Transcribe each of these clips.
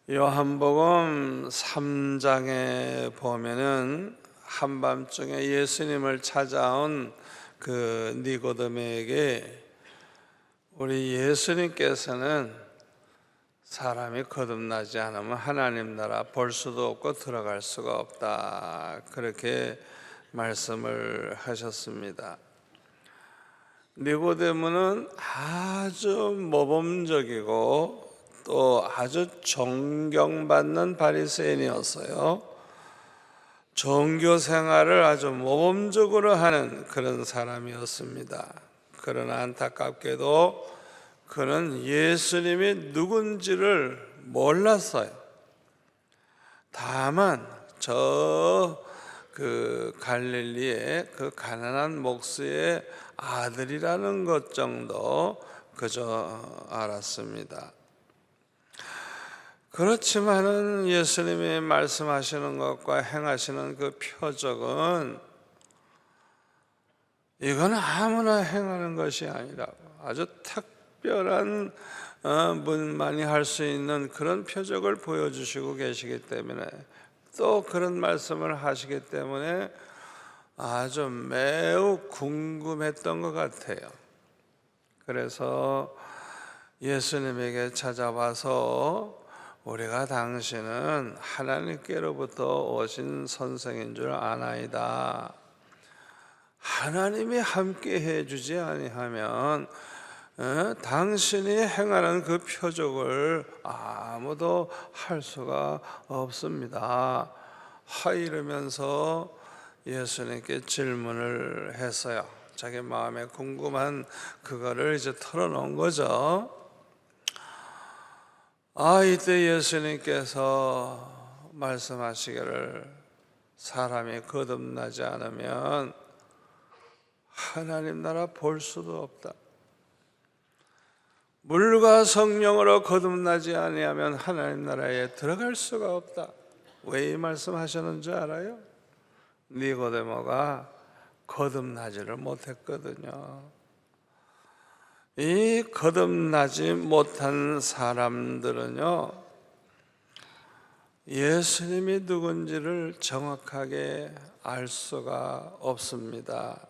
요한복음 3장에 보면은 한밤중에 예수님을 찾아온 그 니고데모에게 우리 예수님께서는 사람이 거듭나지 않으면 하나님 나라 볼 수도 없고 들어갈 수가 없다, 그렇게 말씀을 하셨습니다. 니고데모는 아주 모범적이고 또 아주 존경받는 바리새인이었어요. 종교 생활을 아주 모범적으로 하는 그런 사람이었습니다. 그러나 안타깝게도 그는 예수님이 누군지를 몰랐어요. 다만 그 갈릴리의 그 가난한 목수의 아들이라는 것 정도 그저 알았습니다. 그렇지만은 예수님이 말씀하시는 것과 행하시는 그 표적은 이건 아무나 행하는 것이 아니라고, 아주 특별한 분만이 할 수 있는 그런 표적을 보여주시고 계시기 때문에, 또 그런 말씀을 하시기 때문에 아주 매우 궁금했던 것 같아요. 그래서 예수님에게 찾아와서 우리가 당신은 하나님께로부터 오신 선생인 줄 아나이다. 하나님이 함께 해주지 아니하면 당신이 행하는 그 표적을 아무도 할 수가 없습니다. 이러면서 예수님께 질문을 했어요. 자기 마음에 궁금한 그거를 이제 털어놓은 거죠. 이때 예수님께서 말씀하시기를, 사람이 거듭나지 않으면 하나님 나라 볼 수도 없다. 물과 성령으로 거듭나지 아니하면 하나님 나라에 들어갈 수가 없다. 왜 이 말씀하셨는지 알아요? 니고데모가 거듭나지를 못했거든요. 이 거듭나지 못한 사람들은요, 예수님이 누군지를 정확하게 알 수가 없습니다.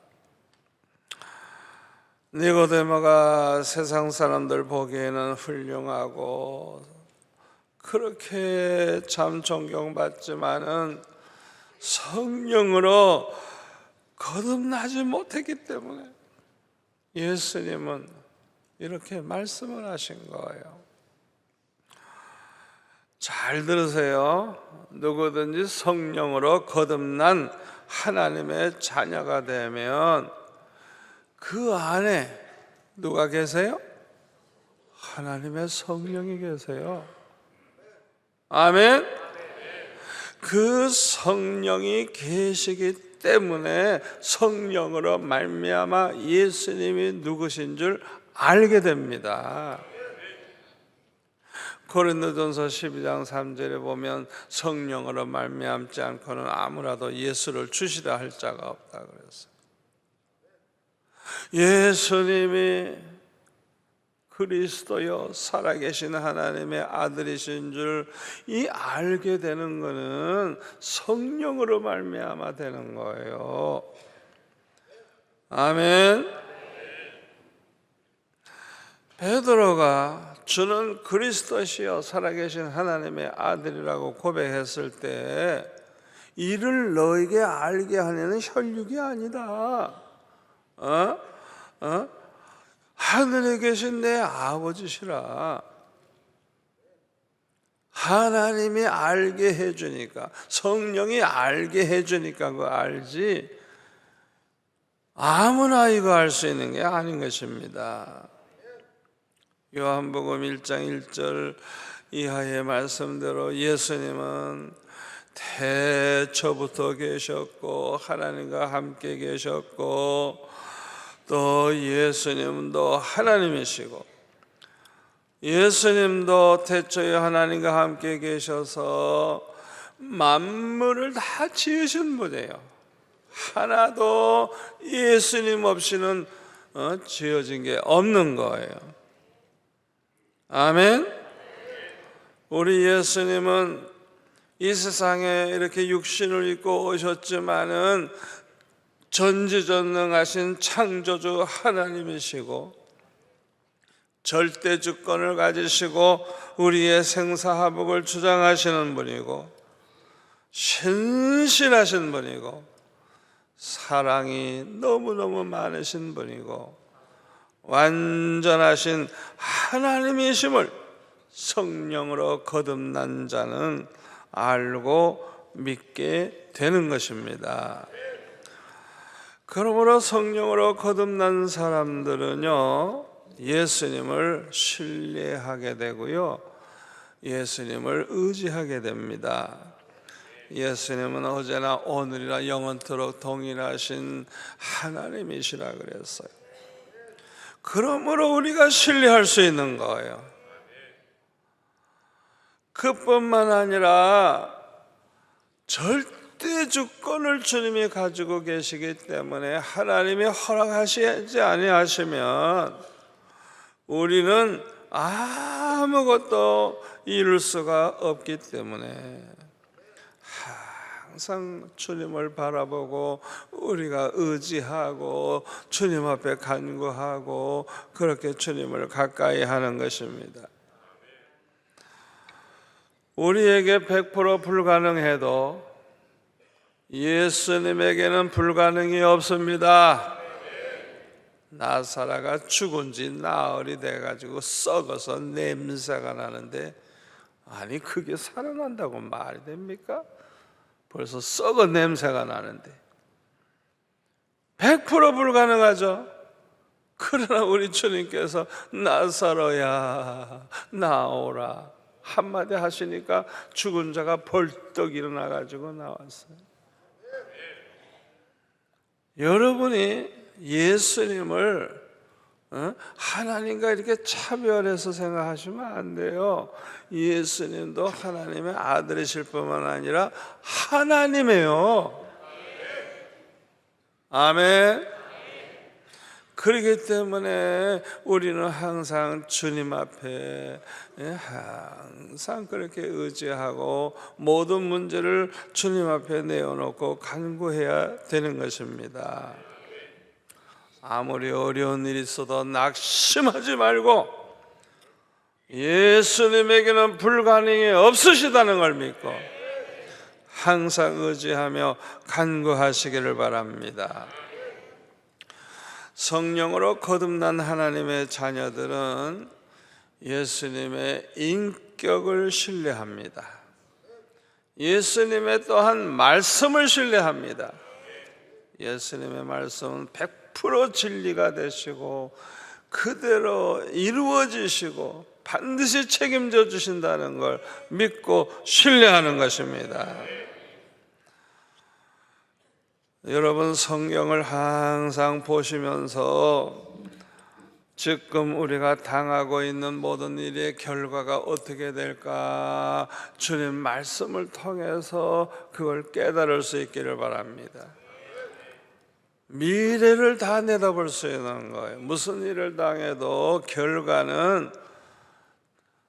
니고데모가 세상 사람들 보기에는 훌륭하고 그렇게 참 존경받지만은 성령으로 거듭나지 못했기 때문에 예수님은 이렇게 말씀을 하신 거예요. 잘 들으세요. 누구든지 성령으로 거듭난 하나님의 자녀가 되면 그 안에 누가 계세요? 하나님의 성령이 계세요. 아멘. 그 성령이 계시기 때문에 성령으로 말미암아 예수님이 누구신 줄 알게 됩니다. 고린도전서 12장 3절에 보면 성령으로 말미암지 않고는 아무라도 예수를 주시라 할 자가 없다 그랬어요. 예수님이 그리스도요 살아계신 하나님의 아들이신 줄 이 알게 되는 것은 성령으로 말미암아 되는 거예요. 아멘. 베드로가 주는 그리스도시요 살아계신 하나님의 아들이라고 고백했을 때, 이를 너에게 알게 하려는 혈육이 아니다. 하늘에 계신 내 아버지시라. 하나님이 알게 해주니까, 성령이 알게 해주니까 그거 알지, 아무나 이거 알 수 있는 게 아닌 것입니다. 요한복음 1장 1절 이하의 말씀대로 예수님은 태초부터 계셨고 하나님과 함께 계셨고, 또 예수님도 하나님이시고, 예수님도 태초에 하나님과 함께 계셔서 만물을 다 지으신 분이에요. 하나도 예수님 없이는 지어진 게 없는 거예요. 아멘. 우리 예수님은 이 세상에 이렇게 육신을 입고 오셨지만은 전지전능하신 창조주 하나님이시고 절대 주권을 가지시고 우리의 생사화복을 주장하시는 분이고 신실하신 분이고 사랑이 너무너무 많으신 분이고 완전하신 하나님이심을 성령으로 거듭난 자는 알고 믿게 되는 것입니다. 그러므로 성령으로 거듭난 사람들은요, 예수님을 신뢰하게 되고요, 예수님을 의지하게 됩니다. 예수님은 어제나 오늘이나 영원토록 동일하신 하나님이시라 그랬어요. 그러므로 우리가 신뢰할 수 있는 거예요. 그뿐만 아니라 절대 주권을 주님이 가지고 계시기 때문에 하나님이 허락하시지 아니하시면 우리는 아무것도 이룰 수가 없기 때문에 항상 주님을 바라보고 우리가 의지하고 주님 앞에 간구하고 그렇게 주님을 가까이 하는 것입니다. 우리에게 100% 불가능해도 예수님에게는 불가능이 없습니다. 나사라가 죽은 지 나흘이 돼가지고 썩어서 냄새가 나는데, 아니 그게 살아난다고 말이 됩니까? 벌써 썩어 냄새가 나는데 100% 불가능하죠. 그러나 우리 주님께서 나사로야 나오라 한마디 하시니까 죽은 자가 벌떡 일어나가지고 나왔어요. 여러분이 예수님을 하나님과 이렇게 차별해서 생각하시면 안 돼요. 예수님도 하나님의 아들이실 뿐만 아니라 하나님이에요. 아멘. 그렇기 때문에 우리는 항상 주님 앞에 항상 그렇게 의지하고 모든 문제를 주님 앞에 내어놓고 간구해야 되는 것입니다. 아무리 어려운 일이 있어도 낙심하지 말고 예수님에게는 불가능이 없으시다는 걸 믿고 항상 의지하며 간구하시기를 바랍니다. 성령으로 거듭난 하나님의 자녀들은 예수님의 인격을 신뢰합니다. 예수님의 또한 말씀을 신뢰합니다. 예수님의 말씀은 100% 진리가 되시고 그대로 이루어지시고 반드시 책임져 주신다는 걸 믿고 신뢰하는 것입니다. 여러분, 성경을 항상 보시면서 지금 우리가 당하고 있는 모든 일의 결과가 어떻게 될까 주님 말씀을 통해서 그걸 깨달을 수 있기를 바랍니다. 미래를 다 내다볼 수 있는 거예요. 무슨 일을 당해도 결과는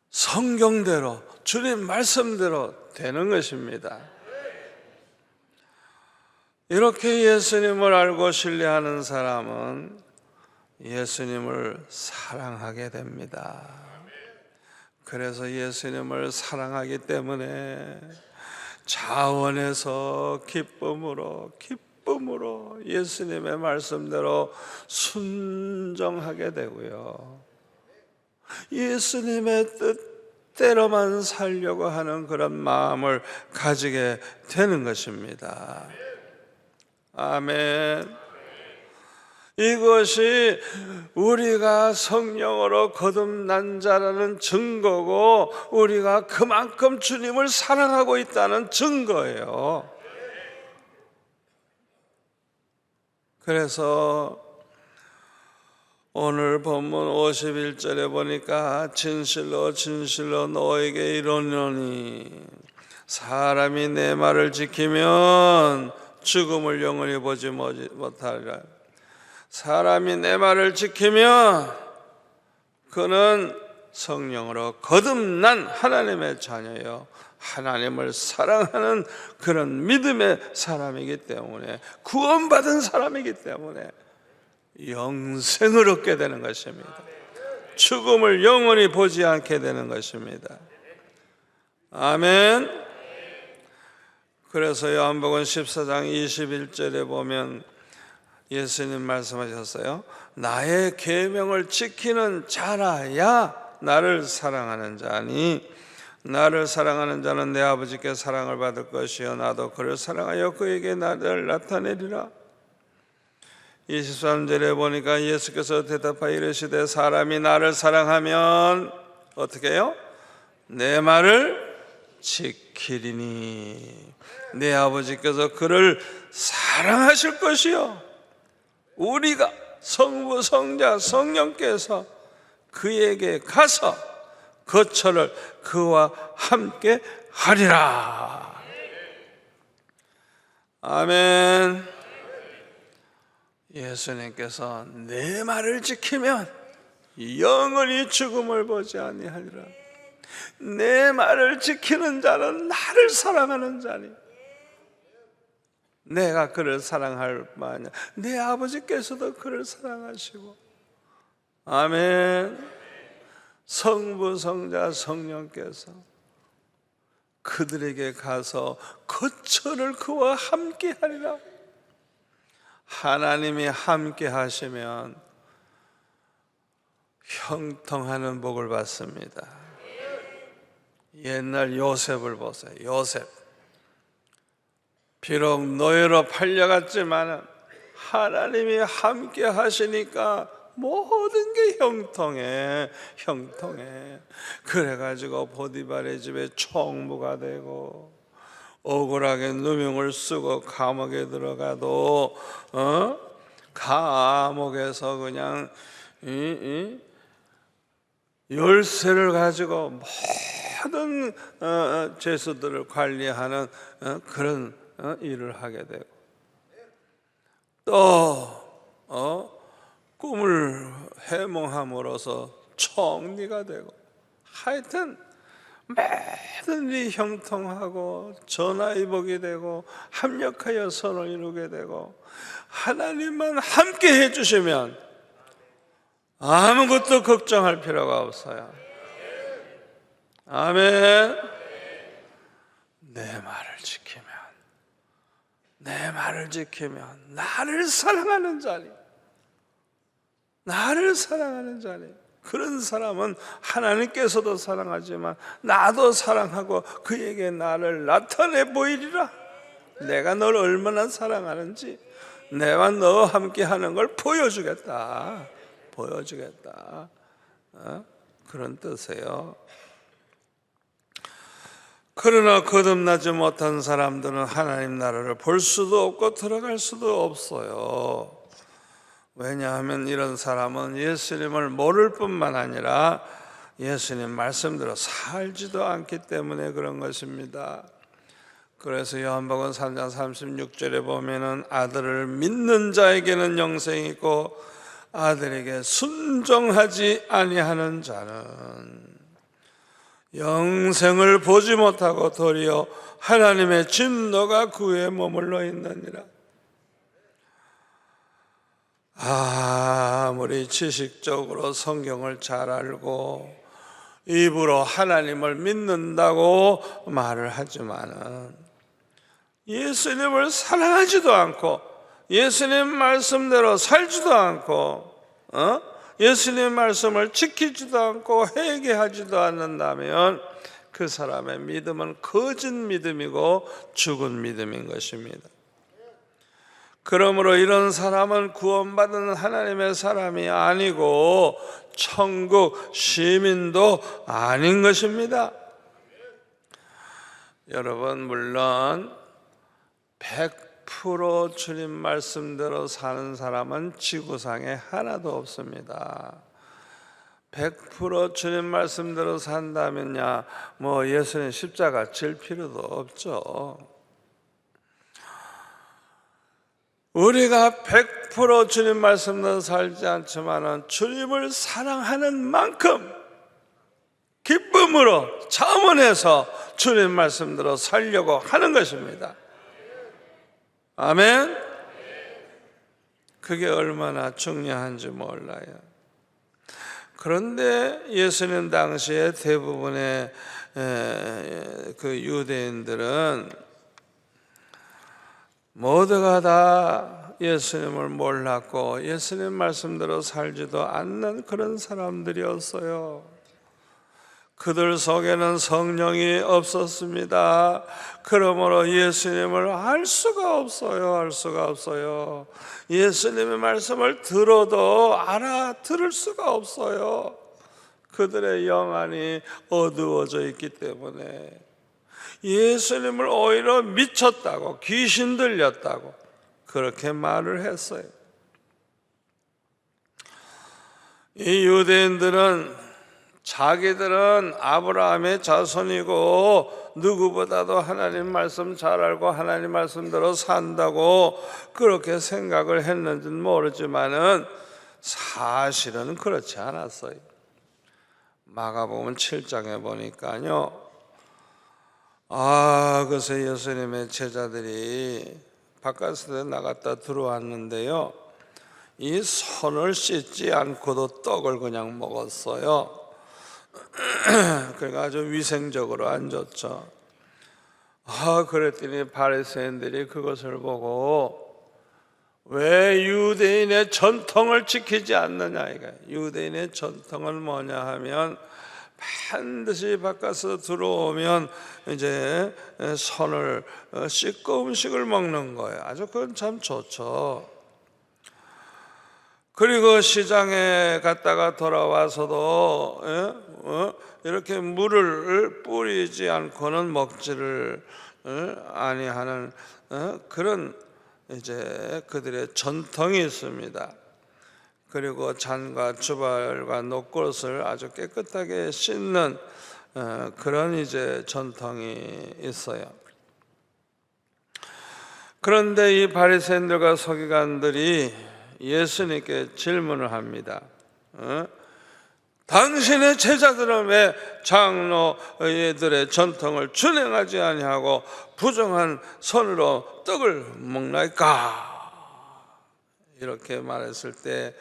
성경대로 주님 말씀대로 되는 것입니다. 이렇게 예수님을 알고 신뢰하는 사람은 예수님을 사랑하게 됩니다. 그래서 예수님을 사랑하기 때문에 자원해서 기쁨으로 예수님의 말씀대로 순종하게 되고요, 예수님의 뜻대로만 살려고 하는 그런 마음을 가지게 되는 것입니다. 아멘. 이것이 우리가 성령으로 거듭난 자라는 증거고 우리가 그만큼 주님을 사랑하고 있다는 증거예요. 그래서 오늘 본문 51절에 보니까 진실로 진실로 너에게 이르노니 사람이 내 말을 지키면 죽음을 영원히 보지 못하리라. 사람이 내 말을 지키면 그는 성령으로 거듭난 하나님의 자녀요, 하나님을 사랑하는 그런 믿음의 사람이기 때문에, 구원받은 사람이기 때문에 영생을 얻게 되는 것입니다. 죽음을 영원히 보지 않게 되는 것입니다. 아멘. 그래서 요한복음 14장 21절에 보면 예수님 말씀하셨어요. 나의 계명을 지키는 자라야 나를 사랑하는 자니, 나를 사랑하는 자는 내 아버지께 사랑을 받을 것이요 나도 그를 사랑하여 그에게 나를 나타내리라. 23절에 보니까 예수께서 대답하여 이르시되 사람이 나를 사랑하면 어떻게 해요? 내 말을 지키리니 내 아버지께서 그를 사랑하실 것이요 우리가 성부 성자 성령께서 그에게 가서 거처를 그와 함께 하리라. 아멘. 예수님께서 내 말을 지키면 영원히 죽음을 보지 아니하리라. 내 말을 지키는 자는 나를 사랑하는 자니 내가 그를 사랑할 뿐 내 아버지께서도 그를 사랑하시고, 아멘. 성부 성자 성령께서 그들에게 가서 거처를 그와 함께 하리라. 하나님이 함께 하시면 형통하는 복을 받습니다. 옛날 요셉을 보세요. 요셉 비록 노예로 팔려갔지만 하나님이 함께 하시니까 모든 게 형통해. 그래가지고 보디발의 집에 총무가 되고 억울하게 누명을 쓰고 감옥에 들어가도 감옥에서 그냥 열쇠를 가지고 모든 죄수들을 관리하는 그런 일을 하게 되고, 또 꿈을 해몽함으로써 총리가 되고, 하여튼 모든 일이 형통하고 전화위복이 되고 합력하여 선을 이루게 되고, 하나님만 함께 해주시면 아무것도 걱정할 필요가 없어요. 아멘. 내 말을 지키면 나를 사랑하는 자니 그런 사람은 하나님께서도 사랑하지만 나도 사랑하고 그에게 나를 나타내 보이리라. 내가 널 얼마나 사랑하는지 내가 너와 함께 하는 걸 보여주겠다. 그런 뜻이에요. 그러나 거듭나지 못한 사람들은 하나님 나라를 볼 수도 없고 들어갈 수도 없어요. 왜냐하면 이런 사람은 예수님을 모를 뿐만 아니라 예수님 말씀대로 살지도 않기 때문에 그런 것입니다. 그래서 요한복음 3장 36절에 보면은 아들을 믿는 자에게는 영생이 있고 아들에게 순종하지 아니하는 자는 영생을 보지 못하고 도리어 하나님의 진노가 그에 머물러 있느니라. 아무리 지식적으로 성경을 잘 알고 입으로 하나님을 믿는다고 말을 하지만은 예수님을 사랑하지도 않고 예수님 말씀대로 살지도 않고 예수님 말씀을 지키지도 않고 회개하지도 않는다면 그 사람의 믿음은 거짓 믿음이고 죽은 믿음인 것입니다. 그러므로 이런 사람은 구원받은 하나님의 사람이 아니고 천국 시민도 아닌 것입니다. 여러분, 물론 100% 주님 말씀대로 사는 사람은 지구상에 하나도 없습니다. 100% 주님 말씀대로 산다면야 뭐 예수님 십자가 질 필요도 없죠. 우리가 100% 주님 말씀대로 살지 않지만은 주님을 사랑하는 만큼 마음으로 자문해서 주님 말씀대로 살려고 하는 것입니다. 아멘. 그게 얼마나 중요한지 몰라요. 그런데 예수님 당시에 대부분의 그 유대인들은 모두가 다 예수님을 몰랐고 예수님 말씀대로 살지도 않는 그런 사람들이었어요. 그들 속에는 성령이 없었습니다. 그러므로 예수님을 알 수가 없어요. 예수님의 말씀을 들어도 알아들을 수가 없어요. 그들의 영안이 어두워져 있기 때문에 예수님을 오히려 미쳤다고, 귀신 들렸다고 그렇게 말을 했어요. 이 유대인들은 자기들은 아브라함의 자손이고 누구보다도 하나님 말씀 잘 알고 하나님 말씀대로 산다고 그렇게 생각을 했는지는 모르지만은 사실은 그렇지 않았어요. 마가복음 7장에 보니까요, 그래서 예수님의 제자들이 바깥에 나갔다 들어왔는데요, 이 손을 씻지 않고도 떡을 그냥 먹었어요. 그러니까 아주 위생적으로 안 좋죠. 그랬더니 바리새인들이 그것을 보고 왜 유대인의 전통을 지키지 않느냐 이거예요. 유대인의 전통은 뭐냐 하면 반드시 바깥에서 들어오면 이제 손을 씻고 음식을 먹는 거예요. 아주 그건 참 좋죠. 그리고 시장에 갔다가 돌아와서도 이렇게 물을 뿌리지 않고는 먹지를 아니하는 그런 이제 그들의 전통이 있습니다. 그리고 잔과 주발과 녹것을 아주 깨끗하게 씻는 그런 이제 전통이 있어요. 그런데 이 바리새인들과 서기관들이 예수님께 질문을 합니다. 당신의 제자들은 왜 장로들의 전통을 준행하지 아니하고 부정한 손으로 떡을 먹나이까? 이렇게 말했을 때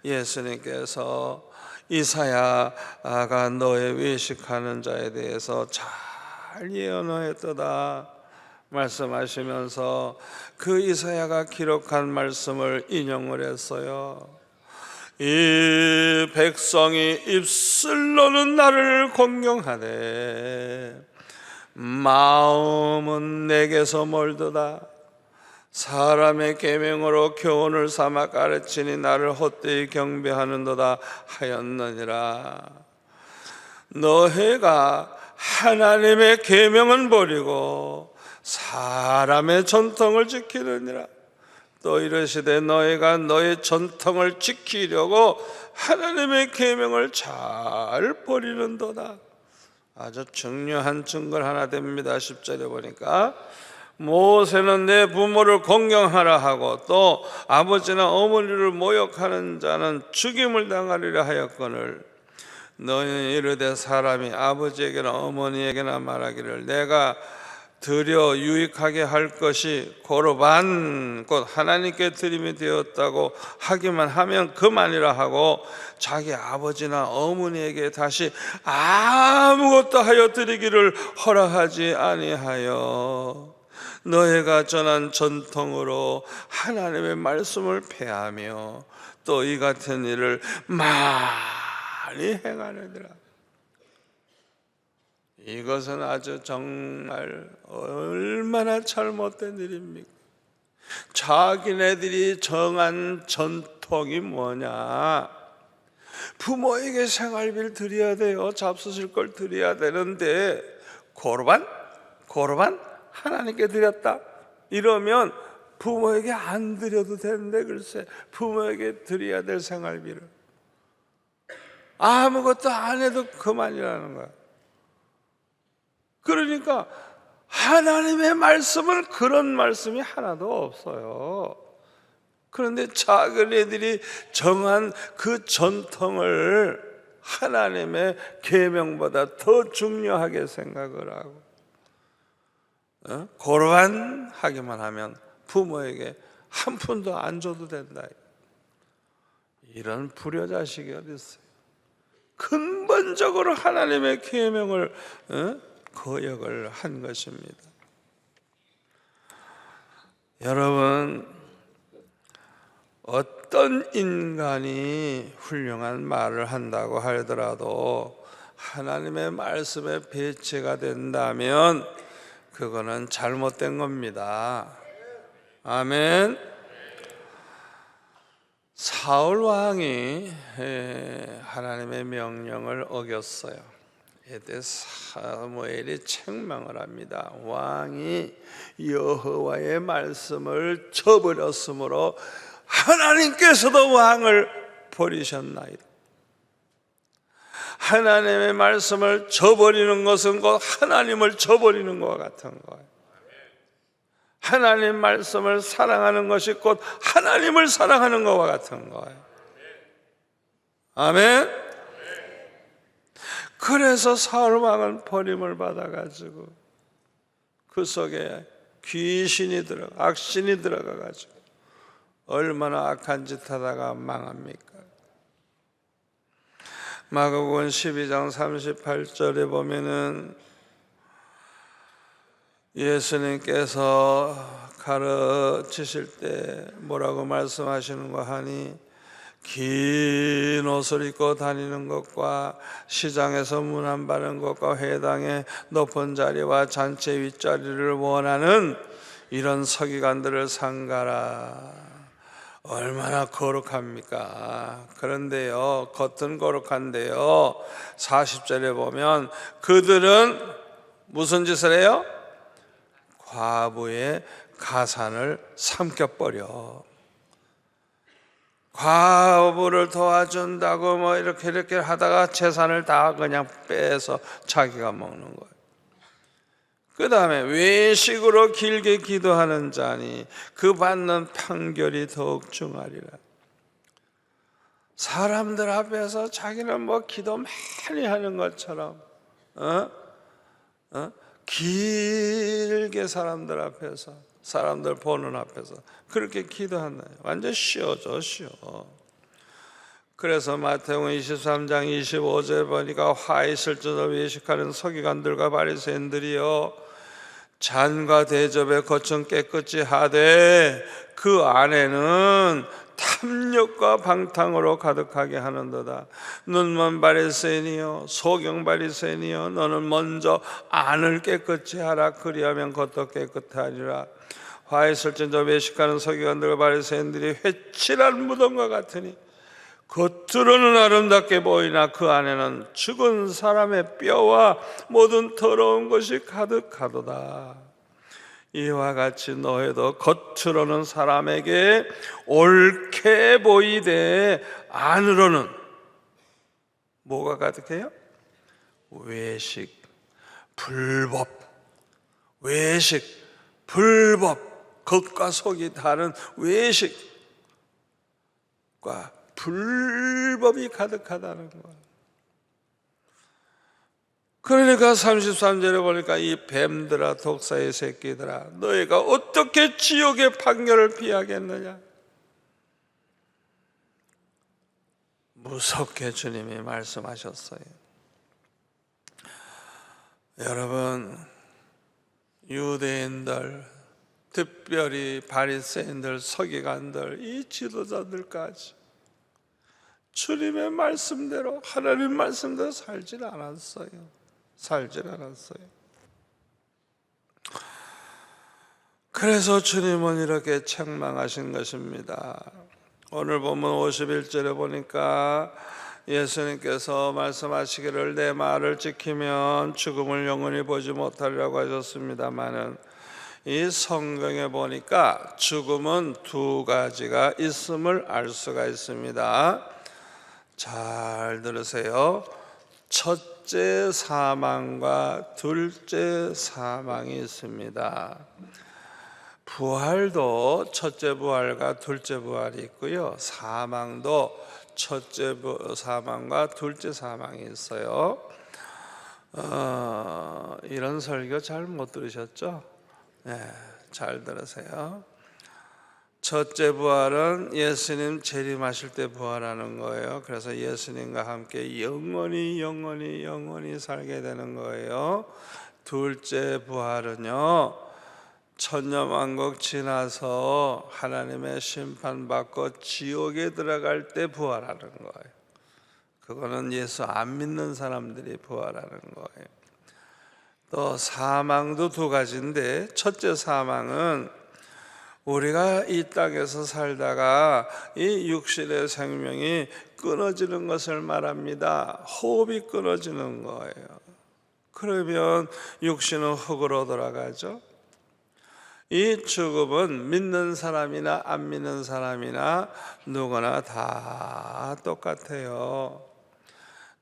예수님께서 이사야가 너의 외식하는 자에 대해서 잘 예언하였도다 말씀하시면서 그 이사야가 기록한 말씀을 인용을 했어요. 이 백성이 입술로는 나를 공경하되 마음은 내게서 멀도다. 사람의 계명으로 교훈을 삼아 가르치니 나를 헛되이 경배하는도다 하였느니라. 너희가 하나님의 계명은 버리고 사람의 전통을 지키느니라. 또 이르시되 너희가 너희 전통을 지키려고 하나님의 계명을 잘 버리는도다. 아주 중요한 증거를 하나 됩니다. 10절에 보니까 모세는 내 부모를 공경하라 하고 또 아버지나 어머니를 모욕하는 자는 죽임을 당하리라 하였거늘 너희는 이르되 사람이 아버지에게나 어머니에게나 말하기를 내가 드려 유익하게 할 것이 고르반 곧 하나님께 드림이 되었다고 하기만 하면 그만이라 하고 자기 아버지나 어머니에게 다시 아무것도 하여 드리기를 허락하지 아니하여 너희가 전한 전통으로 하나님의 말씀을 폐하며 또 이 같은 일을 많이 행하느니라. 이것은 아주 정말 얼마나 잘못된 일입니까? 자기네들이 정한 전통이 뭐냐? 부모에게 생활비를 드려야 돼요. 잡수실 걸 드려야 되는데 고르반 하나님께 드렸다 이러면 부모에게 안 드려도 되는데 글쎄 부모에게 드려야 될 생활비를 아무것도 안 해도 그만이라는 거야. 그러니까 하나님의 말씀은 그런 말씀이 하나도 없어요. 그런데 작은 애들이 정한 그 전통을 하나님의 계명보다 더 중요하게 생각을 하고 고르반 하기만 하면 부모에게 한 푼도 안 줘도 된다. 이런 불효자식이 어디 있어요? 근본적으로 하나님의 계명을 거역을 한 것입니다. 여러분, 어떤 인간이 훌륭한 말을 한다고 하더라도 하나님의 말씀에 배치가 된다면 그거는 잘못된 겁니다. 아멘. 사울 왕이 하나님의 명령을 어겼어요. 이때 사무엘이 책망을 합니다. 왕이 여호와의 말씀을 저버렸으므로 하나님께서도 왕을 버리셨나이다. 하나님의 말씀을 저버리는 것은 곧 하나님을 저버리는 것과 같은 거예요. 하나님 말씀을 사랑하는 것이 곧 하나님을 사랑하는 것과 같은 거예요. 아멘. 그래서 사울 왕은 버림을 받아가지고 그 속에 귀신이 들어가, 악신이 들어가가지고 얼마나 악한 짓 하다가 망합니까? 마가복음 12장 38절에 보면은 예수님께서 가르치실 때 뭐라고 말씀하시는가 하니, 긴 옷을 입고 다니는 것과 시장에서 문안 바는 것과 회당의 높은 자리와 잔치 윗자리를 원하는 이런 서기관들을 삼가라. 얼마나 거룩합니까? 그런데요, 겉은 거룩한데요, 40절에 보면 그들은 무슨 짓을 해요? 과부의 가산을 삼켜버려. 과부를 도와준다고 뭐 이렇게 하다가 재산을 다 그냥 빼서 자기가 먹는 거예요. 그 다음에 외식으로 길게 기도하는 자니 그 받는 판결이 더욱 중하리라. 사람들 앞에서 자기는 뭐 기도 많이 하는 것처럼 길게 사람들 앞에서, 사람들 보는 앞에서 그렇게 기도한다. 완전 쉬워져, 쉬워. 그래서 마태복음 23장 25절 보니까 화 있을 줄 외식하는 서기관들과 바리새인들이여, 잔과 대접에 거청 깨끗이 하되 그 안에는 탐욕과 방탕으로 가득하게 하는도다. 눈먼 바리새인이여, 소경 바리새인이여, 너는 먼저 안을 깨끗이 하라. 그리하면 겉도 깨끗하리라. 화 있을진저 외식하는 서기관들과 바리새인들이 회칠한 무덤과 같으니 겉으로는 아름답게 보이나 그 안에는 죽은 사람의 뼈와 모든 더러운 것이 가득하도다. 이와 같이 너희도 겉으로는 사람에게 옳게 보이되 안으로는 뭐가 가득해요? 외식, 불법. 외식, 불법, 겉과 속이 다른 외식과 불법이 가득하다는 거예요. 그러니까 33절에 보니까 이 뱀들아, 독사의 새끼들아, 너희가 어떻게 지옥의 판결을 피하겠느냐? 무섭게 주님이 말씀하셨어요. 여러분, 유대인들, 특별히 바리새인들, 서기관들, 이 지도자들까지 주님의 말씀대로, 하나님 말씀대로 살질 않았어요. 그래서 주님은 이렇게 책망하신 것입니다. 오늘 보면 51절에 보니까 예수님께서 말씀하시기를 내 말을 지키면 죽음을 영원히 보지 못하리라고 하셨습니다마는 이 성경에 보니까 죽음은 두 가지가 있음을 알 수가 있습니다. 잘 들으세요. 첫째 사망과 둘째 사망이 있습니다. 부활도 첫째 부활과 둘째 부활이 있고요, 사망도 첫째 사망과 둘째 사망이 있어요. 이런 설교 잘 못 들으셨죠? 네, 잘 들으세요. 첫째 부활은 예수님 재림하실 때 부활하는 거예요. 그래서 예수님과 함께 영원히 살게 되는 거예요. 둘째 부활은요, 천년왕국 지나서 하나님의 심판받고 지옥에 들어갈 때 부활하는 거예요. 그거는 예수 안 믿는 사람들이 부활하는 거예요. 또 사망도 두 가지인데, 첫째 사망은 우리가 이 땅에서 살다가 이 육신의 생명이 끊어지는 것을 말합니다. 호흡이 끊어지는 거예요. 그러면 육신은 흙으로 돌아가죠. 이 죽음은 믿는 사람이나 안 믿는 사람이나 누구나 다 똑같아요.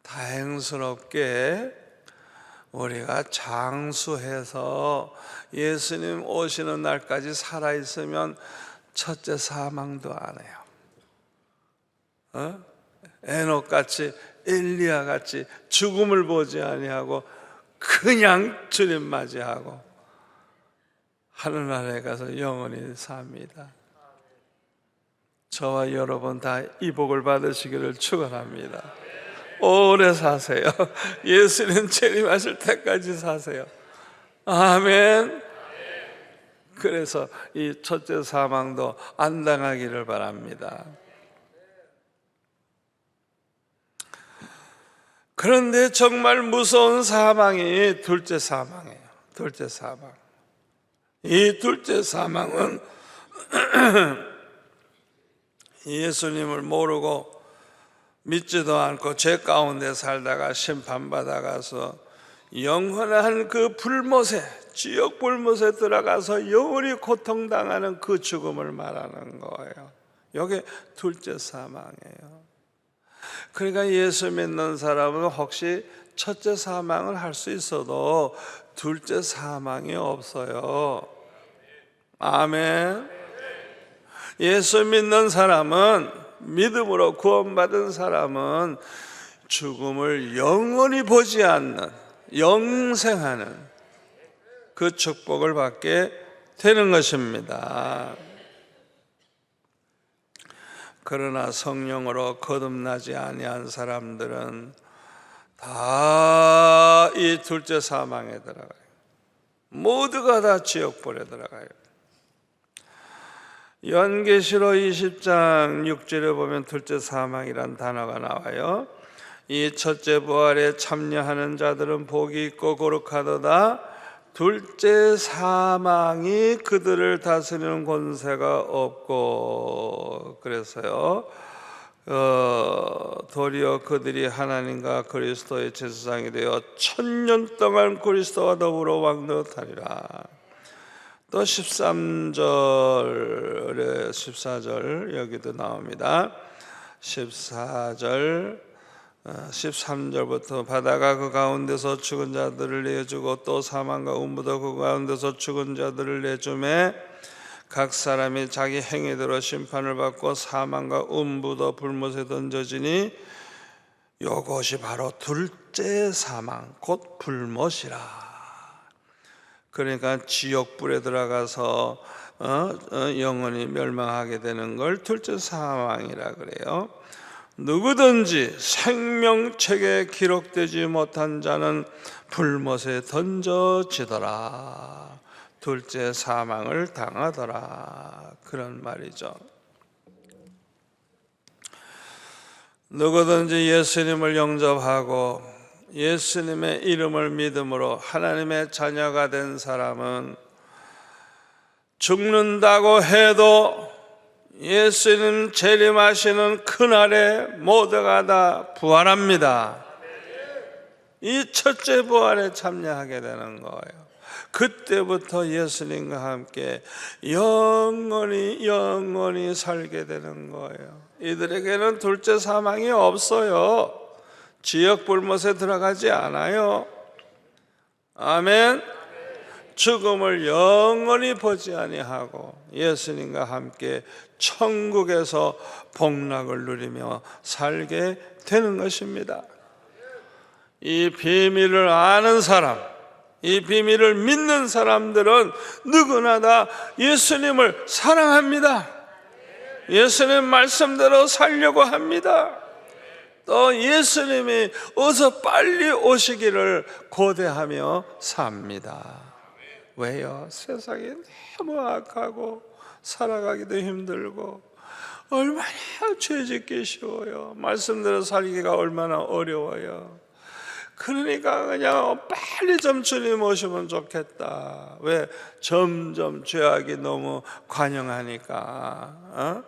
다행스럽게 우리가 장수해서 예수님 오시는 날까지 살아있으면 첫째 사망도 안 해요. 에녹같이 엘리야같이 죽음을 보지 아니하고 그냥 주님 맞이하고 하늘나라에 가서 영원히 삽니다. 저와 여러분 다 이 복을 받으시기를 축원합니다. 오래 사세요. 예수님 재림하실 때까지 사세요. 아멘. 그래서 이 첫째 사망도 안 당하기를 바랍니다. 그런데 정말 무서운 사망이 둘째 사망이에요. 둘째 사망. 이 둘째 사망은 예수님을 모르고 믿지도 않고 죄 가운데 살다가 심판받아가서 영원한 그 불못에, 지옥 불못에 들어가서 영원히 고통당하는 그 죽음을 말하는 거예요. 이게 둘째 사망이에요. 그러니까 예수 믿는 사람은 혹시 첫째 사망을 할 수 있어도 둘째 사망이 없어요. 아멘. 예수 믿는 사람은, 믿음으로 구원받은 사람은 죽음을 영원히 보지 않는, 영생하는 그 축복을 받게 되는 것입니다. 그러나 성령으로 거듭나지 아니한 사람들은 다 이 둘째 사망에 들어가요. 모두가 다 지옥불에 들어가요. 연계시록 20장 6절에 보면 둘째 사망이란 단어가 나와요. 이 첫째 부활에 참여하는 자들은 복이 있고 거룩하도다. 둘째 사망이 그들을 다스리는 권세가 없고, 그래서요 도리어 그들이 하나님과 그리스도의 제사장이 되어 1000년 동안 그리스도와 더불어 왕노릇하리라. 또 13절에 14절 여기도 나옵니다. 13절부터 바다가 그 가운데서 죽은 자들을 내주고 또 사망과 음부도 그 가운데서 죽은 자들을 내주매 각 사람이 자기 행위대로 심판을 받고 사망과 음부도 불못에 던져지니 이것이 바로 둘째 사망 곧 불못이라. 그러니까 지옥불에 들어가서 영원히 멸망하게 되는 걸 둘째 사망이라 그래요. 누구든지 생명책에 기록되지 못한 자는 불못에 던져지더라. 둘째 사망을 당하더라. 그런 말이죠. 누구든지 예수님을 영접하고 예수님의 이름을 믿음으로 하나님의 자녀가 된 사람은 죽는다고 해도 예수님 재림하시는 그날에 모두가 다 부활합니다. 이 첫째 부활에 참여하게 되는 거예요. 그때부터 예수님과 함께 영원히 살게 되는 거예요. 이들에게는 둘째 사망이 없어요. 지옥 불못에 들어가지 않아요. 아멘. 죽음을 영원히 보지 아니하고 예수님과 함께 천국에서 복락을 누리며 살게 되는 것입니다. 이 비밀을 아는 사람, 이 비밀을 믿는 사람들은 누구나 다 예수님을 사랑합니다. 예수님 말씀대로 살려고 합니다. 또 예수님이 어서 빨리 오시기를 고대하며 삽니다. 왜요? 세상이 너무 악하고 살아가기도 힘들고 얼마나 죄짓기 쉬워요. 말씀대로 살기가 얼마나 어려워요. 그러니까 그냥 빨리 좀 주님 오시면 좋겠다. 왜? 점점 죄악이 너무 관영하니까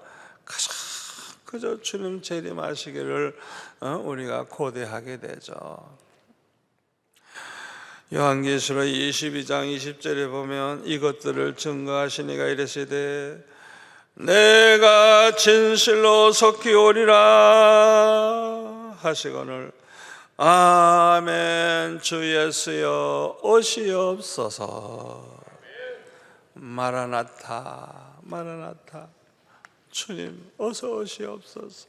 그저 주님 재림하시기를 우리가 고대하게 되죠. 요한계시록 22장 20절에 보면 이것들을 증거하시니가 이르시되 내가 진실로 속히 오리라 하시거늘 아멘. 주 예수여 오시옵소서. 마라나타 마라나타. 주님 어서 오시옵소서.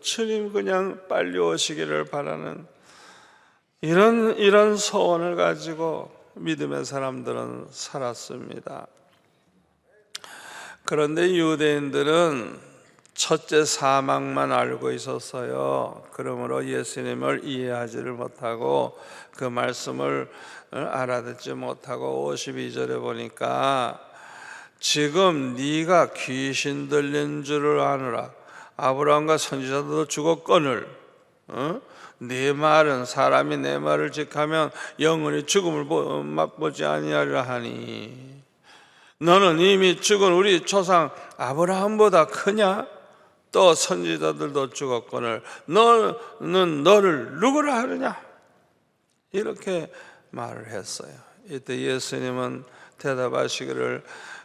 주님 그냥 빨리 오시기를 바라는 이런 소원을 가지고 믿음의 사람들은 살았습니다. 그런데 유대인들은 첫째 사망만 알고 있었어요. 그러므로 예수님을 이해하지를 못하고 그 말씀을 알아듣지 못하고 52절에 보니까 지금 네가 귀신 들린 줄을 아느라 아브라함과 선지자들도 죽었거늘 네 말은 사람이 내 말을 직하면 영원히 죽음을 맛보지 아니하리라 하니 너는 이미 죽은 우리 조상 아브라함보다 크냐? 또 선지자들도 죽었거늘 너는 너를 누구라 하느냐? 이렇게 말을 했어요. 이때 예수님은 대답하시기를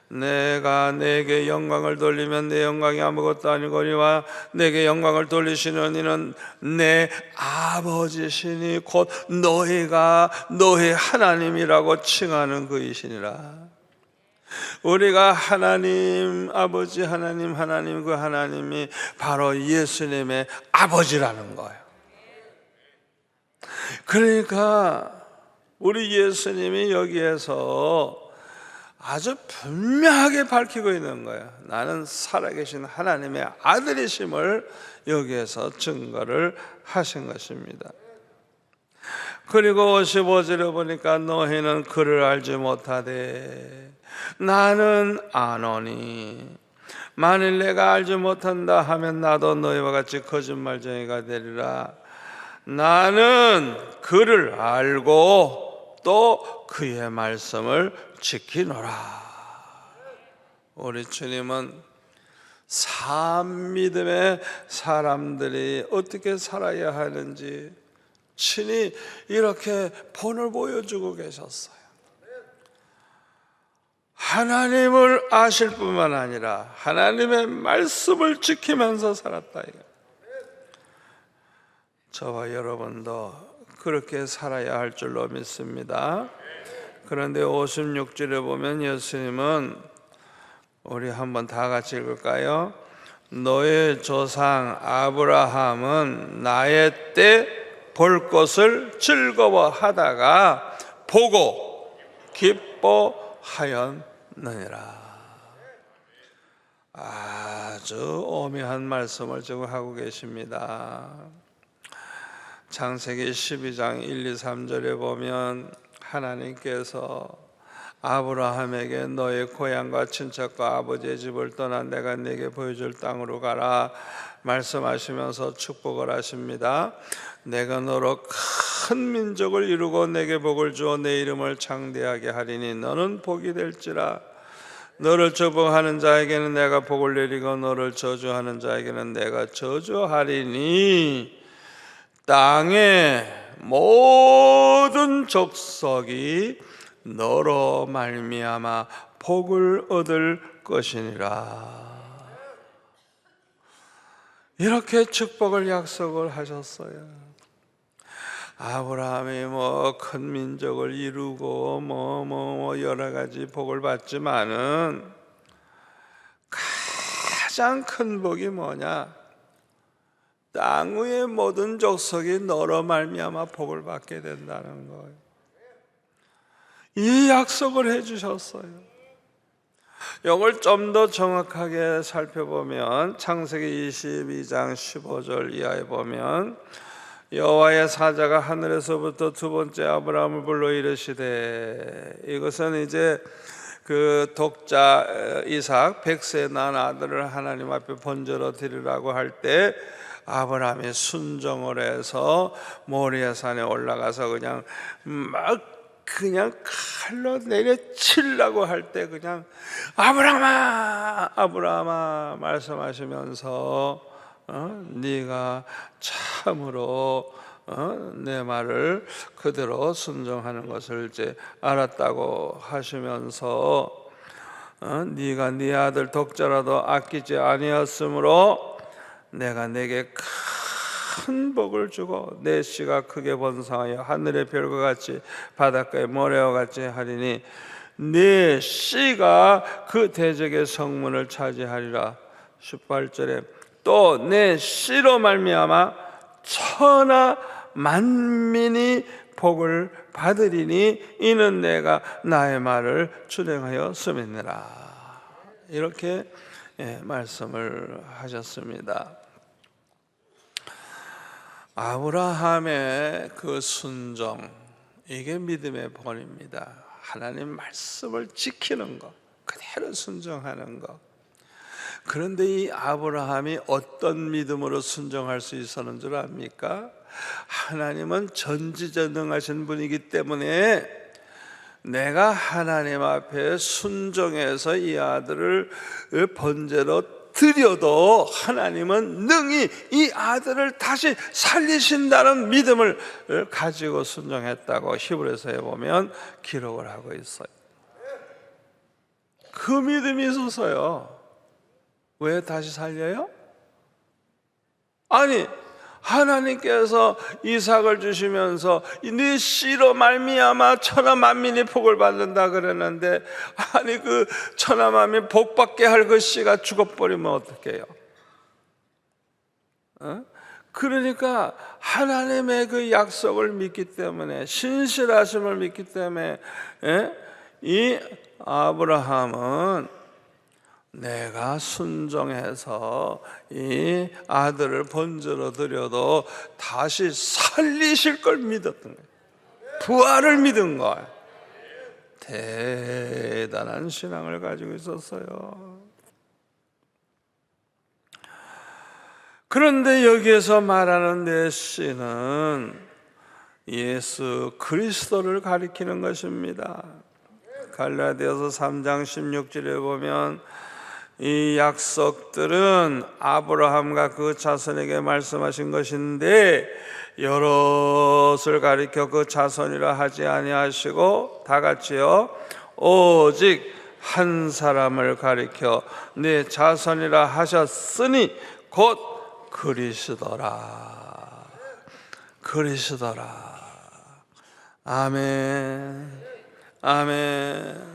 내가 내게 영광을 돌리면 내 영광이 아무것도 아니거니와 내게 영광을 돌리시는 이는 내 아버지시니 곧 너희가 너희 하나님이라고 칭하는 그이시니라. 우리가 하나님 아버지 하나님 그 하나님이 바로 예수님의 아버지라는 거예요. 그러니까 우리 예수님이 여기에서 아주 분명하게 밝히고 있는 거예요. 나는 살아계신 하나님의 아들이심을 여기에서 증거를 하신 것입니다. 그리고 55절에 보니까 너희는 그를 알지 못하되 나는 아노니 만일 내가 알지 못한다 하면 나도 너희와 같이 거짓말쟁이가 되리라. 나는 그를 알고 또 그의 말씀을 지키노라. 우리 주님은 산 믿음의 사람들이 어떻게 살아야 하는지 친히 이렇게 본을 보여주고 계셨어요. 하나님을 아실 뿐만 아니라 하나님의 말씀을 지키면서 살았다. 저와 여러분도 그렇게 살아야 할 줄로 믿습니다. 그런데 56절에 보면 예수님은 우리 한번 다 같이 읽을까요? 너의 조상 아브라함은 나의 때 볼 것을 즐거워하다가 보고 기뻐하였느니라. 아주 오묘한 말씀을 지금 하고 계십니다. 창세기 12장 1, 2, 3절에 보면 하나님께서 아브라함에게 너의 고향과 친척과 아버지의 집을 떠나 내가 네게 보여줄 땅으로 가라 말씀하시면서 축복을 하십니다. 내가 너로 큰 민족을 이루고 내게 복을 주어 내 이름을 창대하게 하리니 너는 복이 될지라. 너를 축복하는 자에게는 내가 복을 내리고 너를 저주하는 자에게는 내가 저주하리니 땅의 모든 족속이 너로 말미암아 복을 얻을 것이니라. 이렇게 축복을 약속을 하셨어요. 아브라함이 큰 민족을 이루고 여러 가지 복을 받지만은 가장 큰 복이 뭐냐? 땅 위의 모든 족속이 너로 말미암아 복을 받게 된다는 거예요. 이 약속을 해주셨어요. 이걸 좀 더 정확하게 살펴보면 창세기 22장 15절 이하에 보면 여호와의 사자가 하늘에서부터 두 번째 아브라함을 불러 이르시되, 이것은 이제 그 독자 이삭 100세 난 아들을 하나님 앞에 번제로 드리라고 할 때 아브라함이 순종을 해서 모리아 산에 올라가서 그냥 칼로 내려치려고 할 때 그냥 아브라함아 아브라함아 말씀하시면서 네가 참으로 내 말을 그대로 순종하는 것을 이제 알았다고 하시면서 네가 네 아들 독자라도 아끼지 아니었으므로 내가 내게 큰 복을 주고 내 씨가 크게 번성하여 하늘의 별과 같이 바닷가의 모래와 같이 하리니 내 씨가 그 대적의 성문을 차지하리라. 18절에 또 내 씨로 말미암아 천하 만민이 복을 받으리니 이는 내가 나의 말을 준행하여 씀이니라. 이렇게 말씀을 하셨습니다. 아브라함의 그 순종, 이게 믿음의 본입니다. 하나님 말씀을 지키는 것, 그대로 순종하는 것. 그런데 이 아브라함이 어떤 믿음으로 순종할 수 있었는 줄 압니까? 하나님은 전지전능하신 분이기 때문에 내가 하나님 앞에 순종해서 이 아들을 번제로 드려도 하나님은 능히 이 아들을 다시 살리신다는 믿음을 가지고 순종했다고 히브리서에 보면 기록을 하고 있어요. 그 믿음이 있어서요. 왜 다시 살려요? 아니, 하나님께서 이삭을 주시면서 네 씨로 말미암아 천하 만민이 복을 받는다 그러는데, 아니 그 천하 만민 복 받게 할 그 씨가 죽어버리면 어떡해요? 그러니까 하나님의 그 약속을 믿기 때문에, 신실하심을 믿기 때문에 이 아브라함은 내가 순종해서 이 아들을 번제로 드려도 다시 살리실 걸 믿었던 거예요. 부활을 믿은 거예요. 대단한 신앙을 가지고 있었어요. 그런데 여기에서 말하는 내 씨는 예수 그리스도를 가리키는 것입니다. 갈라디아서 3장 16절에 보면 이 약속들은 아브라함과 그 자손에게 말씀하신 것인데 여럿을 가리켜 그 자손이라 하지 아니하시고 다 같이요 오직 한 사람을 가리켜 네 자손이라 하셨으니 곧 그리스도라. 그리스도라. 아멘. 아멘.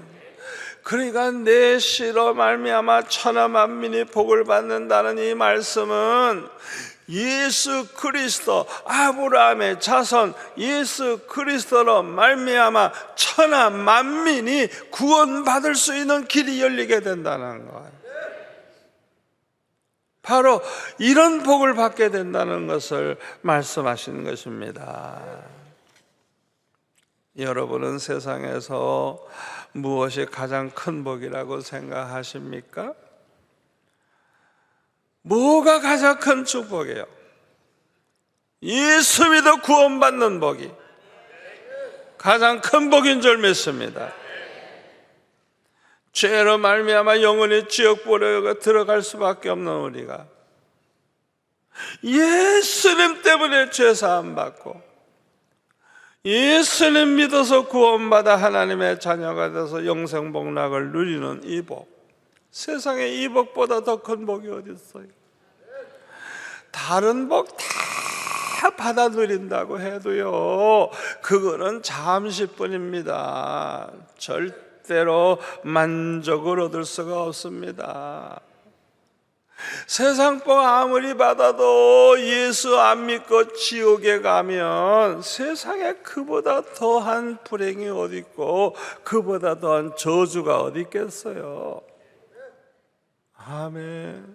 그러니까 내 씨로 말미암아 천하 만민이 복을 받는다는 이 말씀은 예수 그리스도, 아브라함의 자손 예수 그리스도로 말미암아 천하 만민이 구원받을 수 있는 길이 열리게 된다는 거예요. 바로 이런 복을 받게 된다는 것을 말씀하시는 것입니다. 여러분은 세상에서 무엇이 가장 큰 복이라고 생각하십니까? 뭐가 가장 큰 축복이에요? 예수 믿어 구원받는 복이 가장 큰 복인 줄 믿습니다. 죄로 말미암아 영원히 지옥불에 들어갈 수밖에 없는 우리가 예수님 때문에 죄사함 받고 예수님 믿어서 구원받아 하나님의 자녀가 돼서 영생복락을 누리는 이 복, 세상에 이 복보다 더 큰 복이 어디 있어요? 다른 복 다 다 받아 누린다고 해도요, 그거는 잠시뿐입니다. 절대로 만족을 얻을 수가 없습니다. 세상 복 아무리 받아도 예수 안 믿고 지옥에 가면 세상에 그보다 더한 불행이 어디 있고 그보다 더한 저주가 어디 있겠어요. 아멘.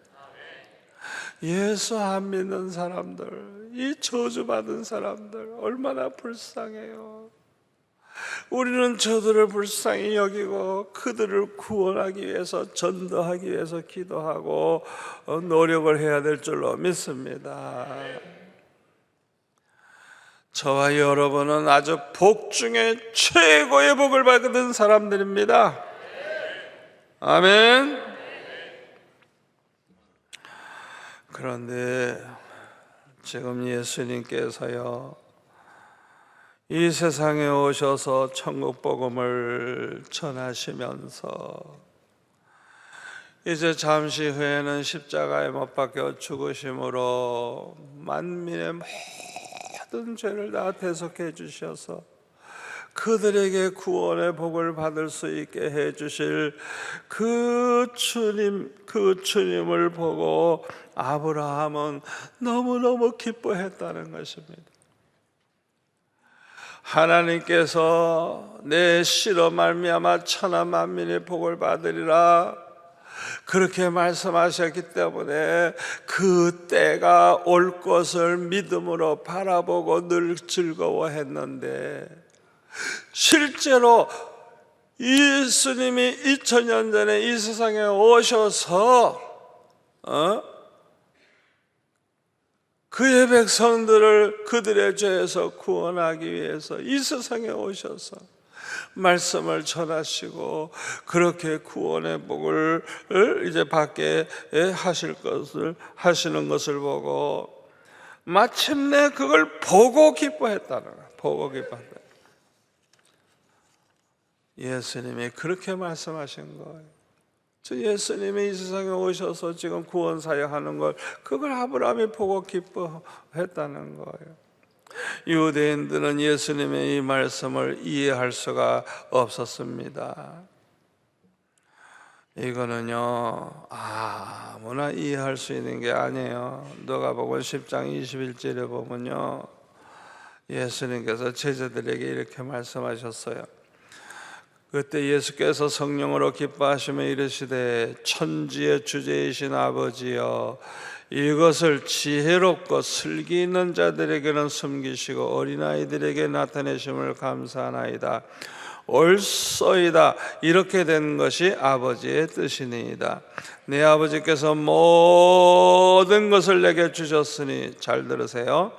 예수 안 믿는 사람들, 이 저주받은 사람들 얼마나 불쌍해요. 우리는 저들을 불쌍히 여기고 그들을 구원하기 위해서, 전도하기 위해서 기도하고 노력을 해야 될 줄로 믿습니다. 저와 여러분은 아주 복 중에 최고의 복을 받은 사람들입니다. 아멘. 그런데 지금 예수님께서요, 이 세상에 오셔서 천국 복음을 전하시면서 이제 잠시 후에는 십자가에 못 박혀 죽으심으로 만민의 모든 죄를 다 대속해 주셔서 그들에게 구원의 복을 받을 수 있게 해 주실 그 주님을 보고 아브라함은 너무너무 기뻐했다는 것입니다. 하나님께서 내 씨로 말미암아 천하 만민의 복을 받으리라 그렇게 말씀하셨기 때문에 그 때가 올 것을 믿음으로 바라보고 늘 즐거워했는데, 실제로 예수님이 2000년 전에 이 세상에 오셔서 그의 백성들을 그들의 죄에서 구원하기 위해서 이 세상에 오셔서 말씀을 전하시고 그렇게 구원의 복을 이제 받게 하시는 것을 보고 마침내 그걸 보고 기뻐했다는 거예요. 보고 기뻐했다. 예수님이 그렇게 말씀하신 거예요. 예수님이 이 세상에 오셔서 지금 구원 사역하는 걸, 그걸 아브라함이 보고 기뻐했다는 거예요. 유대인들은 예수님의 이 말씀을 이해할 수가 없었습니다. 이거는요, 아무나 이해할 수 있는 게 아니에요. 누가복음 10장 21절에 보면요, 예수님께서 제자들에게 이렇게 말씀하셨어요. 그때 예수께서 성령으로 기뻐하시며 이르시되 천지의 주제이신 아버지여, 이것을 지혜롭고 슬기 있는 자들에게는 숨기시고 어린아이들에게 나타내심을 감사하나이다. 옳소이다. 이렇게 된 것이 아버지의 뜻이니이다. 내 아버지께서 모든 것을 내게 주셨으니, 잘 들으세요,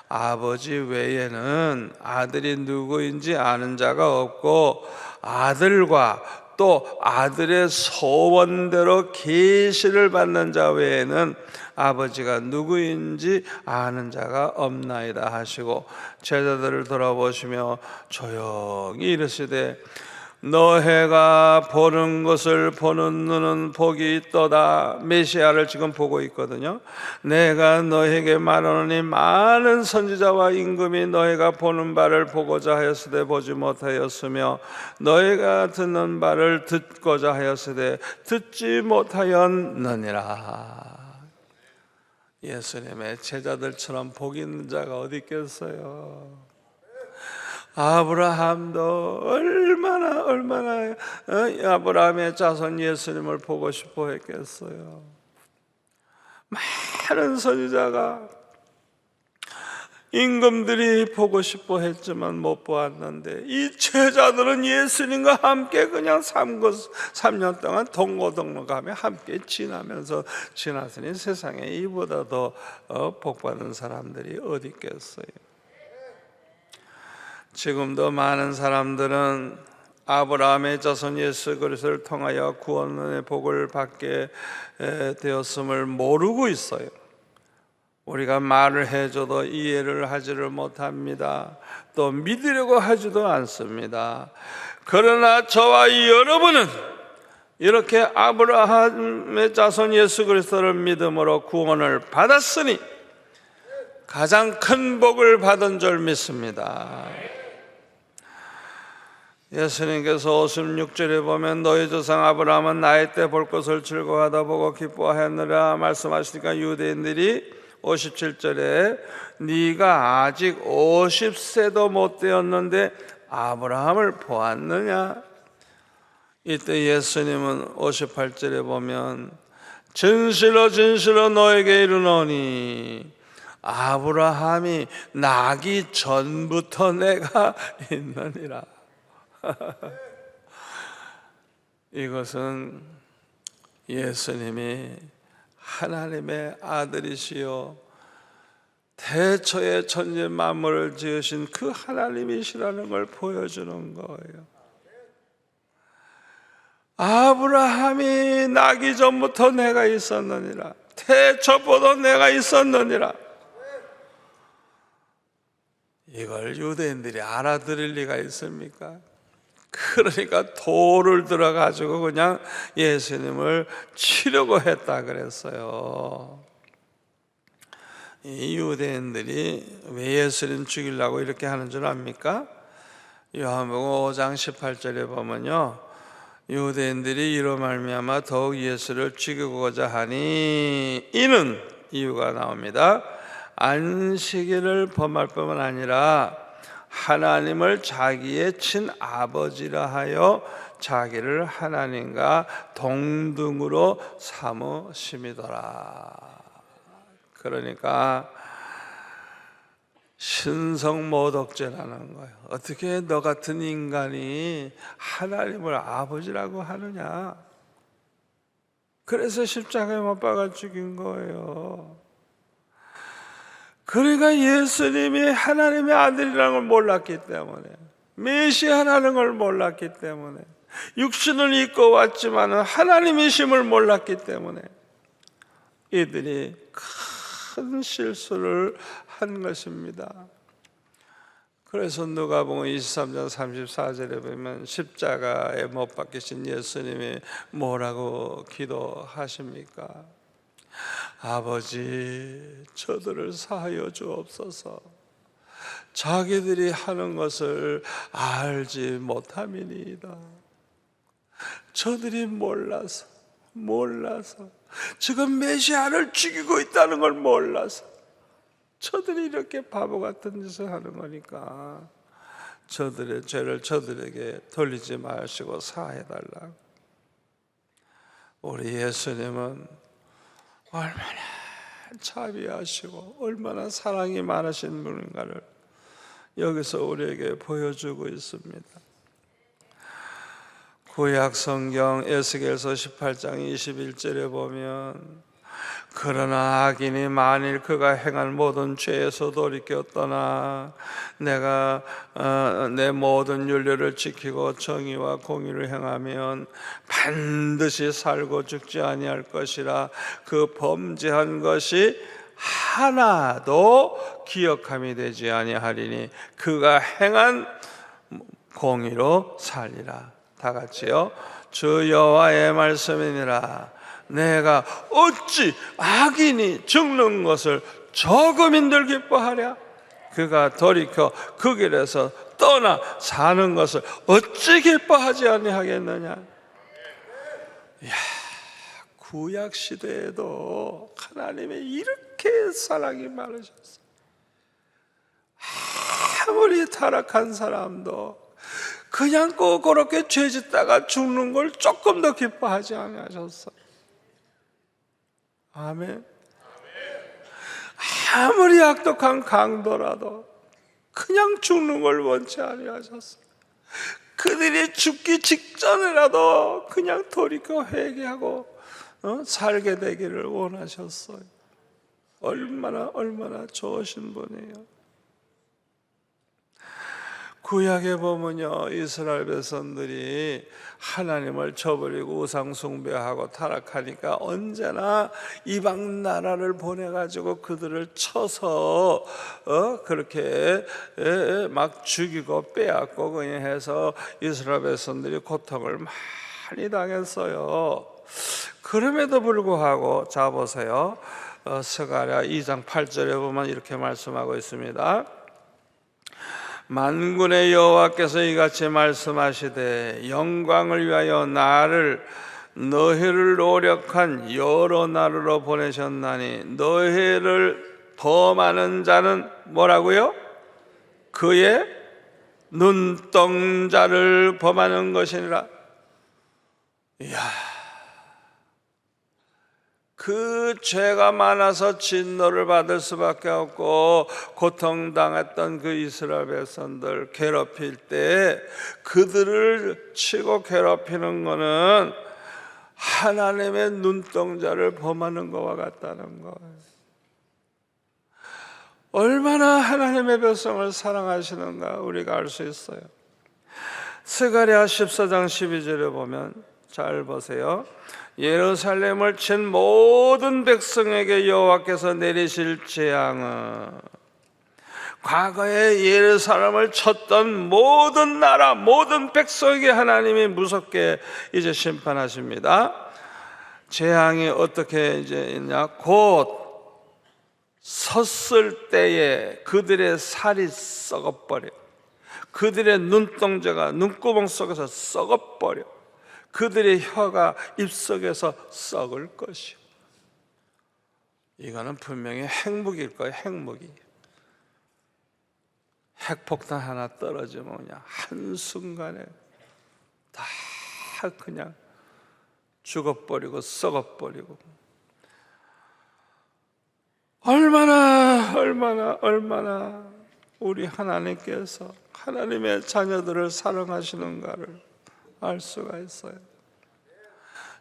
아버지 외에는 아들이 누구인지 아는 자가 없고 아들과 또 아들의 소원대로 계시를 받는 자 외에는 아버지가 누구인지 아는 자가 없나이다 하시고, 제자들을 돌아보시며 조용히 이르시되 너희가 보는 것을 보는 눈은 복이 있도다. 메시아를 지금 보고 있거든요. 내가 너희에게 말하노니 많은 선지자와 임금이 너희가 보는 바를 보고자 하였으되 보지 못하였으며 너희가 듣는 바를 듣고자 하였으되 듣지 못하였느니라. 예수님의 제자들처럼 복 있는 자가 어디 있겠어요? 아브라함도 얼마나 아브라함의 자손 예수님을 보고 싶어 했겠어요. 많은 선지자가, 임금들이 보고 싶어 했지만 못 보았는데, 이 제자들은 예수님과 함께 그냥 3년 동안 동고동락하며 함께 지났으니 세상에 이보다 더 복받은 사람들이 어디 있겠어요? 지금도 많은 사람들은 아브라함의 자손 예수 그리스도를 통하여 구원의 복을 받게 되었음을 모르고 있어요. 우리가 말을 해줘도 이해를 하지를 못합니다. 또 믿으려고 하지도 않습니다. 그러나 저와 여러분은 이렇게 아브라함의 자손 예수 그리스도를 믿음으로 구원을 받았으니 가장 큰 복을 받은 줄 믿습니다. 예수님께서 56절에 보면 너희 조상 아브라함은 나이 때 볼 것을 즐거워하다 보고 기뻐하였느라 말씀하시니까 유대인들이 57절에 네가 아직 50세도 못 되었는데 아브라함을 보았느냐? 이때 예수님은 58절에 보면 진실로 진실로 너에게 이르노니 아브라함이 나기 전부터 내가 있느니라. 이것은 예수님이 하나님의 아들이시요 태초에 천지 만물을 지으신 그 하나님이시라는 걸 보여주는 거예요. 아브라함이 나기 전부터 내가 있었느니라. 태초부터 내가 있었느니라. 이걸 유대인들이 알아들을 리가 있습니까? 그러니까 돌을 들어가지고 그냥 예수님을 치려고 했다 그랬어요. 이 유대인들이 왜 예수님 죽이려고 이렇게 하는 줄 압니까? 요한복음 5장 18절에 보면요, 유대인들이 이로 말미암아 더욱 예수를 죽이고자 하니 이는 이유가 나옵니다. 안식일을 범할 뿐만 아니라 하나님을 자기의 친아버지라 하여 자기를 하나님과 동등으로 삼으심이더라. 그러니까 신성모독죄라는 거예요. 어떻게 너 같은 인간이 하나님을 아버지라고 하느냐? 그래서 십자가에 못 박아 죽인 거예요. 그러니까 예수님이 하나님의 아들이라는 걸 몰랐기 때문에, 메시아라는 걸 몰랐기 때문에, 육신을 입고 왔지만 하나님이심을 몰랐기 때문에 이들이 큰 실수를 한 것입니다. 그래서 누가복음 23장 34절에 보면 십자가에 못 박히신 예수님이 뭐라고 기도하십니까? 아버지, 저들을 사하여 주옵소서. 자기들이 하는 것을 알지 못함이니이다. 저들이 몰라서 지금 메시아를 죽이고 있다는 걸 몰라서 저들이 이렇게 바보 같은 짓을 하는 거니까 저들의 죄를 저들에게 돌리지 마시고 사해달라. 우리 예수님은 얼마나 자비하시고 얼마나 사랑이 많으신 분인가를 여기서 우리에게 보여주고 있습니다. 구약 성경 에스겔서 18장 21절에 보면 그러나 악인이 만일 그가 행한 모든 죄에서 돌이켜 떠나 내가 내 모든 윤례를 지키고 정의와 공의를 행하면 반드시 살고 죽지 아니할 것이라. 그 범죄한 것이 하나도 기억함이 되지 아니하리니 그가 행한 공의로 살리라. 다 같이요. 주 여호와의 말씀이니라. 내가 어찌 악인이 죽는 것을 조금인들 기뻐하랴? 그가 돌이켜 그 길에서 떠나 사는 것을 어찌 기뻐하지 아니하겠느냐? 이야, 구약 시대에도 하나님이 이렇게 사랑이 많으셨어요. 아무리 타락한 사람도 그냥 꼭 그렇게 죄짓다가 죽는 걸 조금 더 기뻐하지 아니하셨어요. 아멘. 아무리 악독한 강도라도 그냥 죽는 걸 원치 아니하셨어요. 그들이 죽기 직전이라도 그냥 돌이켜 회개하고 살게 되기를 원하셨어요. 얼마나 좋으신 분이에요. 구약에 보면요, 이스라엘 백성들이 하나님을 저버리고 우상 숭배하고 타락하니까 언제나 이방 나라를 보내가지고 그들을 쳐서 그렇게 막 죽이고 빼앗고 그냥 해서 이스라엘 백성들이 고통을 많이 당했어요. 그럼에도 불구하고 자 보세요. 스가랴 2장 8절에 보면 이렇게 말씀하고 있습니다. 만군의 여호와께서 이같이 말씀하시되 영광을 위하여 너희를 노력한 여러 나라로 보내셨나니 너희를 더 많은 자는 뭐라고요? 그의 눈동자를 범하는 것이니라. 이야, 그 죄가 많아서 진노를 받을 수밖에 없고 고통당했던 그 이스라엘 백성들 괴롭힐 때 그들을 치고 괴롭히는 것은 하나님의 눈동자를 범하는 것과 같다는 거예요. 얼마나 하나님의 백성을 사랑하시는가 우리가 알 수 있어요. 스가랴 14장 12절에 보면 잘 보세요. 예루살렘을 친 모든 백성에게 여호와께서 내리실 재앙은, 과거에 예루살렘을 쳤던 모든 나라 모든 백성에게 하나님이 무섭게 이제 심판하십니다. 재앙이 어떻게 이제 있냐? 곧 섰을 때에 그들의 살이 썩어버려, 그들의 눈동자가 눈구멍 속에서 썩어버려, 그들의 혀가 입속에서 썩을 것이요. 이거는 분명히 핵무기일 거예요. 핵무기. 핵폭탄 하나 떨어지면 그냥 한순간에 다 그냥 죽어버리고 썩어버리고, 얼마나 우리 하나님께서 하나님의 자녀들을 사랑하시는가를 알 수가 있어요.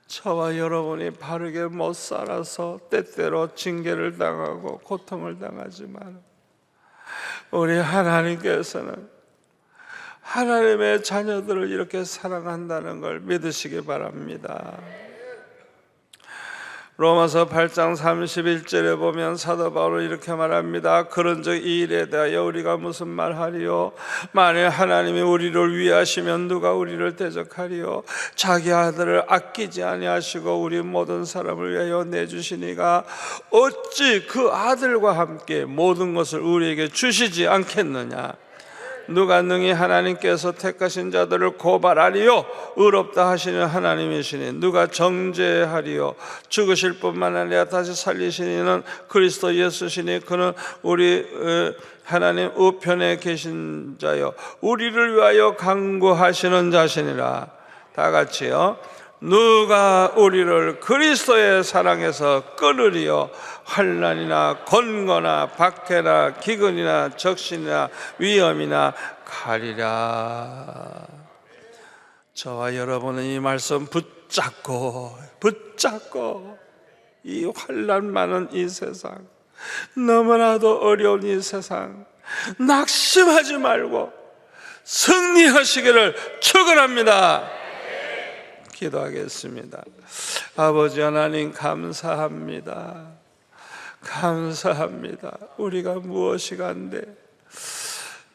저와 여러분이 바르게 못 살아서 때때로 징계를 당하고 고통을 당하지만 우리 하나님께서는 하나님의 자녀들을 이렇게 사랑한다는 걸 믿으시기 바랍니다. 로마서 8장 31절에 보면 사도 바울은 이렇게 말합니다. 그런즉 이 일에 대하여 우리가 무슨 말하리요? 만일 하나님이 우리를 위하시면 누가 우리를 대적하리요? 자기 아들을 아끼지 아니하시고 우리 모든 사람을 위하여 내주시니가 어찌 그 아들과 함께 모든 것을 우리에게 주시지 않겠느냐? 누가 능히 하나님께서 택하신 자들을 고발하리요? 의롭다 하시는 하나님이시니 누가 정죄하리요? 죽으실 뿐만 아니라 다시 살리시는 그리스도 예수시니 그는 우리 하나님 우편에 계신 자요 우리를 위하여 간구하시는 자시니라. 다 같이요. 누가 우리를 그리스도의 사랑에서 끊으리요? 환난이나 권고나 박해나 기근이나 적신이나 위험이나 가리라. 저와 여러분은 이 말씀 붙잡고 이 환난 많은 이 세상, 너무나도 어려운 이 세상 낙심하지 말고 승리하시기를 축원합니다. 기도하겠습니다. 아버지 하나님 감사합니다. 우리가 무엇이 간데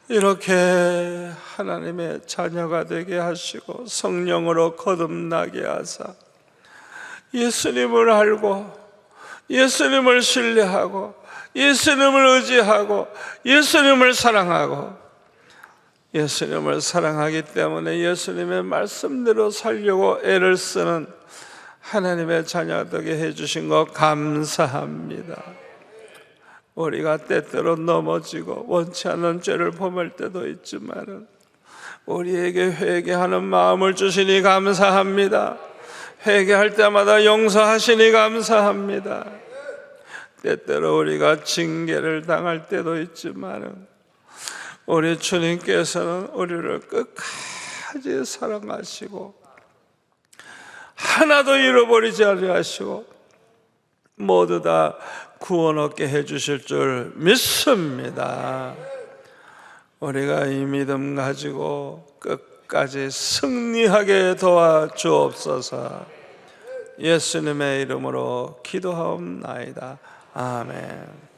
이렇게 하나님의 자녀가 되게 하시고 성령으로 거듭나게 하사 예수님을 알고 예수님을 신뢰하고 예수님을 의지하고 예수님을 사랑하고 예수님을 사랑하기 때문에 예수님의 말씀대로 살려고 애를 쓰는 하나님의 자녀 되게 해주신 것 감사합니다. 우리가 때때로 넘어지고 원치 않는 죄를 범할 때도 있지만 우리에게 회개하는 마음을 주시니 감사합니다. 회개할 때마다 용서하시니 감사합니다. 때때로 우리가 징계를 당할 때도 있지만 우리 주님께서는 우리를 끝까지 사랑하시고 하나도 잃어버리지 아니하시고 모두 다 구원 얻게 해주실 줄 믿습니다. 우리가 이 믿음 가지고 끝까지 승리하게 도와주옵소서. 예수님의 이름으로 기도하옵나이다. 아멘.